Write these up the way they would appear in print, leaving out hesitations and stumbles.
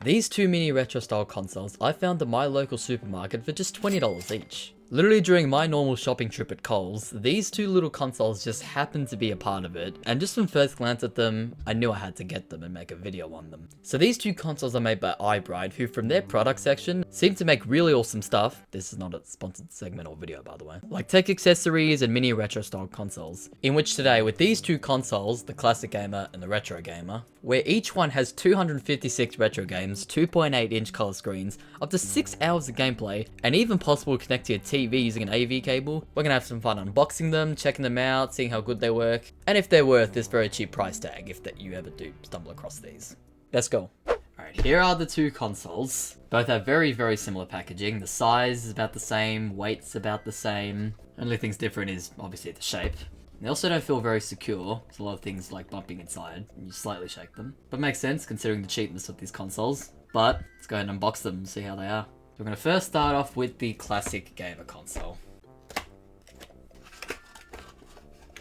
These two mini retro style consoles I found at my local supermarket for just $20 each. Literally during my normal shopping trip at Coles, these two little consoles just happened to be a part of it, and just from first glance at them, I knew I had to get them and make a video on them. So these two consoles are made by iBride, who from their product section, seem to make really awesome stuff. This is not a sponsored segment or video, by the way. Like tech accessories and mini retro style consoles. In which today, with these two consoles, the Classic Gamer and the Retro Gamer, where each one has 256 retro games, 2.8-inch color screens, up to 6 hours of gameplay, and even possible to connect to your TV using an AV cable. We're gonna have some fun unboxing them, checking them out, seeing how good they work, and if they're worth this very cheap price tag, if that you ever do stumble across these. Let's go. Alright, here are the two consoles. Both have very, very similar packaging. The size is about the same, weight's about the same. Only thing's different is obviously the shape. They also don't feel very secure. There's a lot of things like bumping inside, and you slightly shake them. But makes sense considering the cheapness of these consoles. But let's go ahead and unbox them and see how they are. So we're going to first start off with the Classic Gamer console.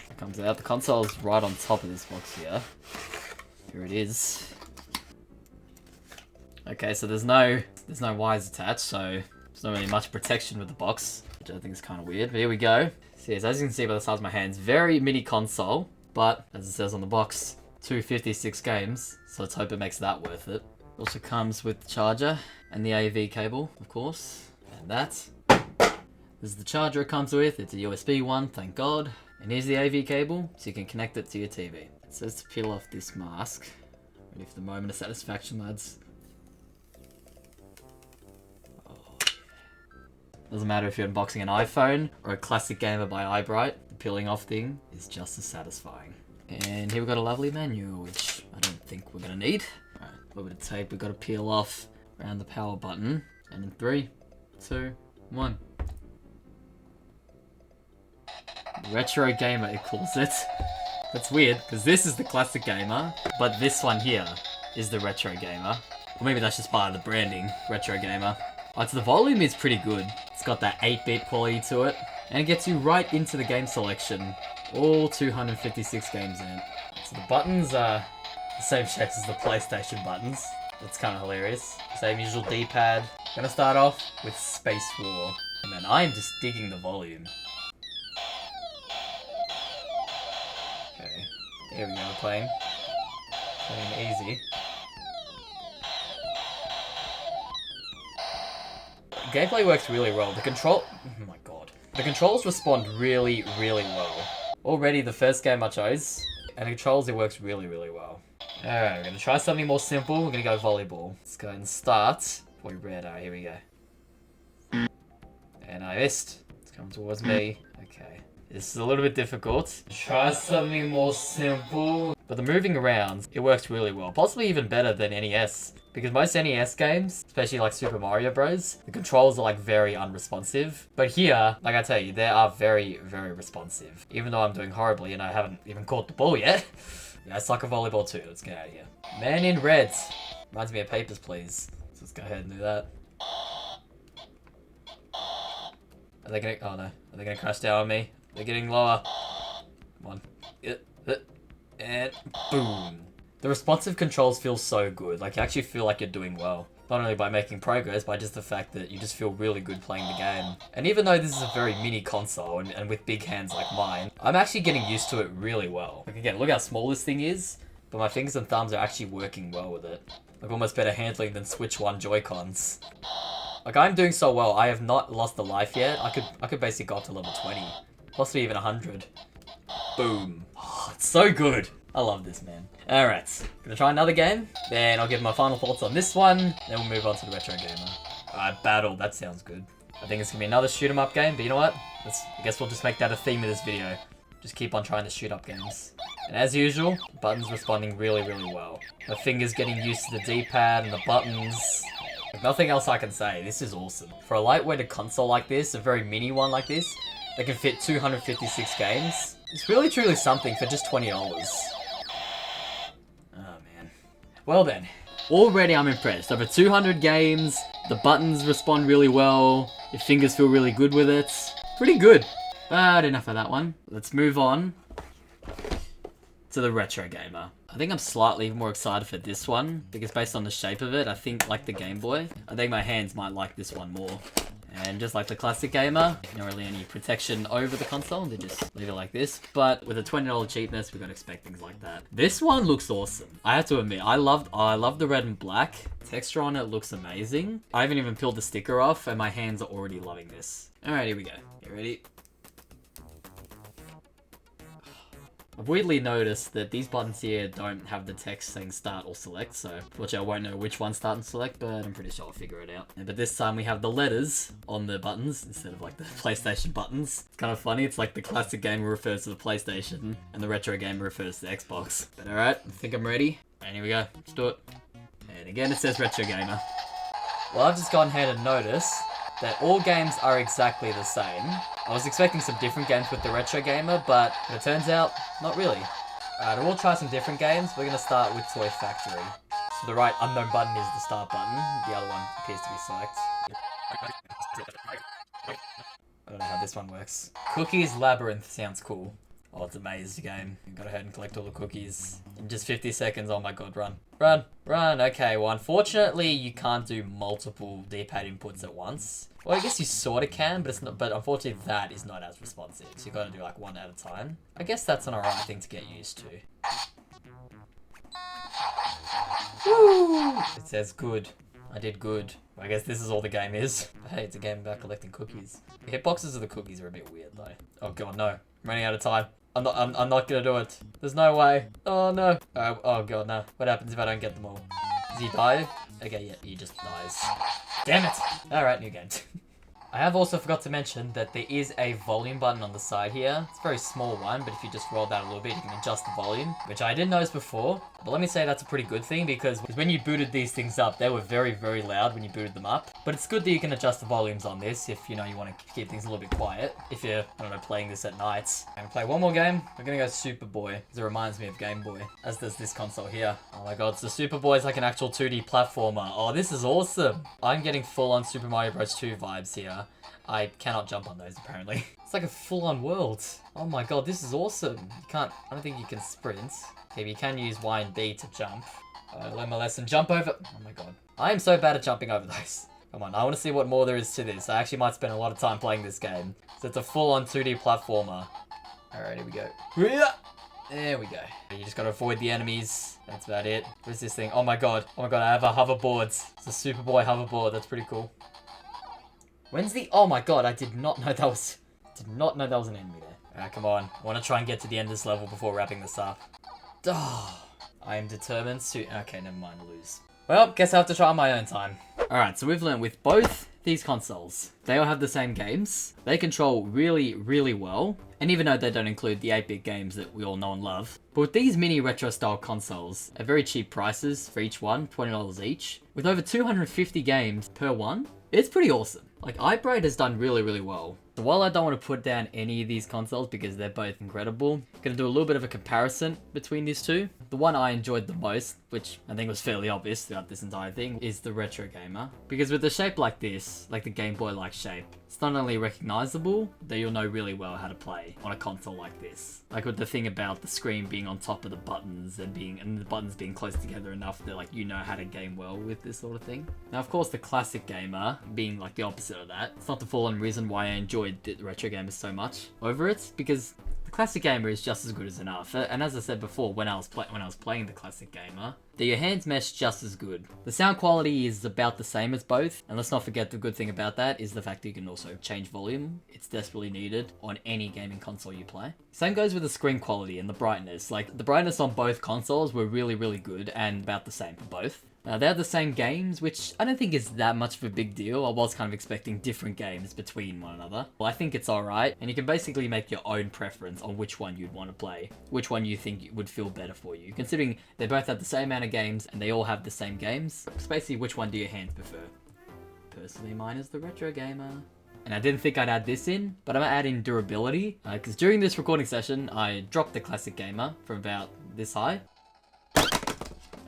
It comes out. The console is right on top of this box here. Here it is. Okay, so there's no wires attached, so there's not really much protection with the box, which I think is kind of weird. But here we go. So yes, as you can see by the size of my hands, very mini console, but as it says on the box, 256 games, so let's hope it makes that worth it. Also comes with the charger and the AV cable, of course, and that. This is the charger it comes with. It's a USB one, thank God. And here's the AV cable, so you can connect it to your TV. It says to peel off this mask. Ready for the moment of satisfaction, lads. Doesn't matter if you're unboxing an iPhone or a Classic Gamer by iBride, the peeling off thing is just as satisfying. And here we've got a lovely menu, which I don't think we're gonna need. Alright, a little bit of tape we've got to peel off around the power button. And in 3, 2, 1. Retro Gamer, it calls it. That's weird, because this is the Classic Gamer, but this one here is the Retro Gamer. Or maybe that's just part of the branding, Retro Gamer. Alright, so the volume is pretty good. It's got that 8-bit quality to it, and it gets you right into the game selection. All 256 games in it. So the buttons are the same shape as the PlayStation buttons. That's kind of hilarious. Same usual D-pad. Gonna start off with Space War. And then I am just digging the volume. Okay, here we go, playing easy. Gameplay works really well. Oh my god. The controls respond really, really well. Already the first game I chose, and the controls, it works really, really well. Alright, we're gonna try something more simple. We're gonna go volleyball. Let's go ahead and start. Boy, red, here we go. And I missed. It's coming towards me. Okay. This is a little bit difficult. Try something more simple. But the moving around, it works really well. Possibly even better than NES. Because most NES games, especially like Super Mario Bros, the controls are like very unresponsive. But here, like I tell you, they are very, very responsive. Even though I'm doing horribly and I haven't even caught the ball yet. Yeah, I suck at volleyball too. Let's get out of here. Man in red. Reminds me of Papers, Please. So let's go ahead and do that. Are they gonna... Oh no. Are they gonna crash down on me? They're getting lower. Come on. And boom. The responsive controls feel so good. Like, you actually feel like you're doing well. Not only by making progress, but just the fact that you just feel really good playing the game. And even though this is a very mini console, and with big hands like mine, I'm actually getting used to it really well. Like, again, look how small this thing is, but my fingers and thumbs are actually working well with it. Like, almost better handling than Switch 1 Joy-Cons. Like, I'm doing so well, I have not lost a life yet. I could basically go up to level 20. Possibly even 100. Boom. Oh, it's so good. I love this, man. Alright, gonna try another game, then I'll give my final thoughts on this one, then we'll move on to the Retro Gamer. Alright, Battle, that sounds good. I think it's gonna be another shoot-'em-up game, but you know what? I guess we'll just make that a theme of this video. Just keep on trying to shoot-up games. And as usual, the buttons responding really, really well. My fingers getting used to the D-pad and the buttons. Like, nothing else I can say, this is awesome. For a lightweighted console like this, a very mini one like this, that can fit 256 games, it's really truly something for just $20. Well then, already I'm impressed. Over 200 games, the buttons respond really well, your fingers feel really good with it. Pretty good. But enough of that one. Let's move on to the Retro Gamer. I think I'm slightly more excited for this one because based on the shape of it, I think like the Game Boy, I think my hands might like this one more. And just like the classic gamer, not really any protection over the console, they just leave it like this. But with a $20 cheapness, we gotta expect things like that. This one looks awesome. I have to admit, I love the red and black. Texture on it looks amazing. I haven't even peeled the sticker off and my hands are already loving this. Alright, here we go. You ready? I've weirdly noticed that these buttons here don't have the text saying start or select, so which I won't know which one start and select, but I'm pretty sure I'll figure it out. But this time we have the letters on the buttons instead of like the PlayStation buttons. It's kind of funny, it's like the classic gamer refers to the PlayStation and the retro gamer refers to the Xbox. But alright, I think I'm ready. And here we go, let's do it. And again it says retro gamer. Well, I've just gone ahead and noticed that all games are exactly the same. I was expecting some different games with the Retro Gamer, but it turns out, not really. Alright, we'll try some different games. We're going to start with Toy Factory. So the right unknown button is the start button. The other one appears to be select. I don't know how this one works. Cookies Labyrinth sounds cool. Oh, it's a maze game. You go ahead and collect all the cookies. In just 50 seconds, oh my god, run. Run, run. Okay, well unfortunately you can't do multiple D-pad inputs at once. Well, I guess you sorta can, but it's not. But unfortunately that is not as responsive. So you gotta do like one at a time. I guess that's an alright thing to get used to. Woo! It says good. I did good. I guess this is all the game is. Hey, it's a game about collecting cookies. The hitboxes of the cookies are a bit weird though. Oh god, no. I'm running out of time. I'm not gonna do it. There's no way. Oh no. Oh god, no. What happens if I don't get them all? Does he die? Okay, yeah, he just dies. Damn it! Alright, new game. I have also forgot to mention that there is a volume button on the side here. It's a very small one, but if you just roll that a little bit, you can adjust the volume, which I didn't notice before. But let me say that's a pretty good thing because when you booted these things up, they were very, very loud when you booted them up. But it's good that you can adjust the volumes on this if, you know, you want to keep things a little bit quiet. If you're, I don't know, playing this at night. I'm gonna play one more game. We're gonna go Super Boy, because it reminds me of Game Boy, as does this console here. Oh my god, so Super Boy is like an actual 2D platformer. Oh, this is awesome. I'm getting full-on Super Mario Bros. 2 vibes here. I cannot jump on those, apparently. It's like a full-on world. Oh my god, this is awesome. You can't, I don't think you can sprint. Okay, but you can use Y and B to jump. Learn my lesson. Jump over. Oh my god. I am so bad at jumping over those. Come on, I want to see what more there is to this. I actually might spend a lot of time playing this game. So it's a full-on 2D platformer. Alright, here we go. There we go. You just gotta avoid the enemies. That's about it. What is this thing? Oh my god. Oh my god, I have a hoverboard. It's a Superboy hoverboard. That's pretty cool. When's the... Oh my god, I did not know that was... Did not know that was an enemy there. Alright, come on. I want to try and get to the end of this level before wrapping this up. Oh, I am determined to... Okay, never mind, lose. Well, guess I have to try on my own time. Alright, so we've learned with both these consoles, they all have the same games. They control really, really well. And even though they don't include the 8-bit games that we all know and love. But with these mini retro style consoles, at very cheap prices for each one, $20 each, with over 250 games per one, it's pretty awesome. Like, iBraid has done really, really well. So while I don't want to put down any of these consoles because they're both incredible, I'm going to do a little bit of a comparison between these two. The one I enjoyed the most, which I think was fairly obvious throughout this entire thing, is the Retro Gamer. Because with a shape like this, like the Game Boy-like shape, it's not only recognizable, that you'll know really well how to play on a console like this. Like with the thing about the screen being on top of the buttons and the buttons being close together enough that like you know how to game well with this sort of thing. Now of course the classic gamer being like the opposite of that. It's not the full-on reason why I enjoyed the Retro Gamer so much over it, because the classic gamer is just as good as enough. And as I said before, when I was playing the classic gamer, your hands mesh just as good. The sound quality is about the same as both, and let's not forget the good thing about that is the fact that you can also change volume. It's desperately needed on any gaming console you play. Same goes with the screen quality and the brightness. Like the brightness on both consoles were really, really good and about the same for both. They're the same games, which I don't think is that much of a big deal. I was kind of expecting different games between one another. Well, I think it's alright, and you can basically make your own preference on which one you'd want to play, which one you think would feel better for you. Considering they both have the same amount of games, and they all have the same games, it's basically which one do your hands prefer. Personally, mine is the Retro Gamer. And I didn't think I'd add this in, but I'm gonna add in durability, because during this recording session, I dropped the Classic Gamer from about this high.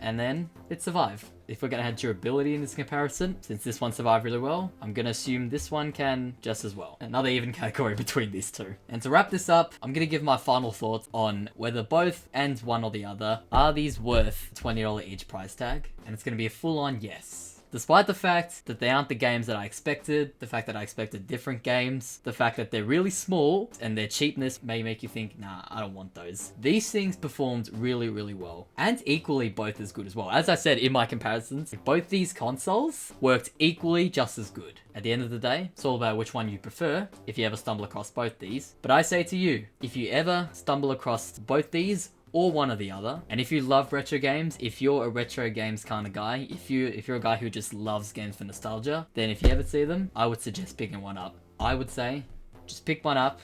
and then it survived. If we're gonna have durability in this comparison, since this one survived really well, I'm gonna assume this one can just as well. Another even category between these two. And to wrap this up, I'm gonna give my final thoughts on whether both and one or the other are these worth $20 each price tag, and it's gonna be a full-on yes. Despite the fact that they aren't the games that I expected, the fact that I expected different games, the fact that they're really small and their cheapness may make you think, nah, I don't want those. These things performed really, really well, and equally both as good as well. As I said in my comparisons, both these consoles worked equally just as good. At the end of the day, it's all about which one you prefer if you ever stumble across both these. But I say to you, if you ever stumble across both these, or one or the other. And if you love retro games, if you're a retro games kind of guy, if you're a guy who just loves games for nostalgia, then if you ever see them, I would suggest picking one up. I would say, just pick one up,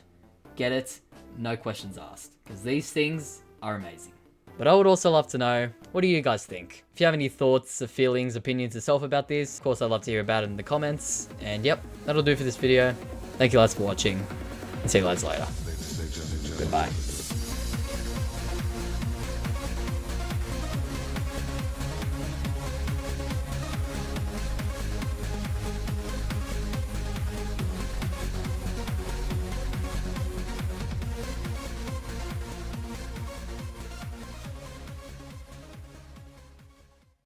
get it, no questions asked. Because these things are amazing. But I would also love to know, what do you guys think? If you have any thoughts, or feelings, opinions yourself about this, of course I'd love to hear about it in the comments. And yep, that'll do for this video. Thank you guys for watching, and see you guys later. Goodbye.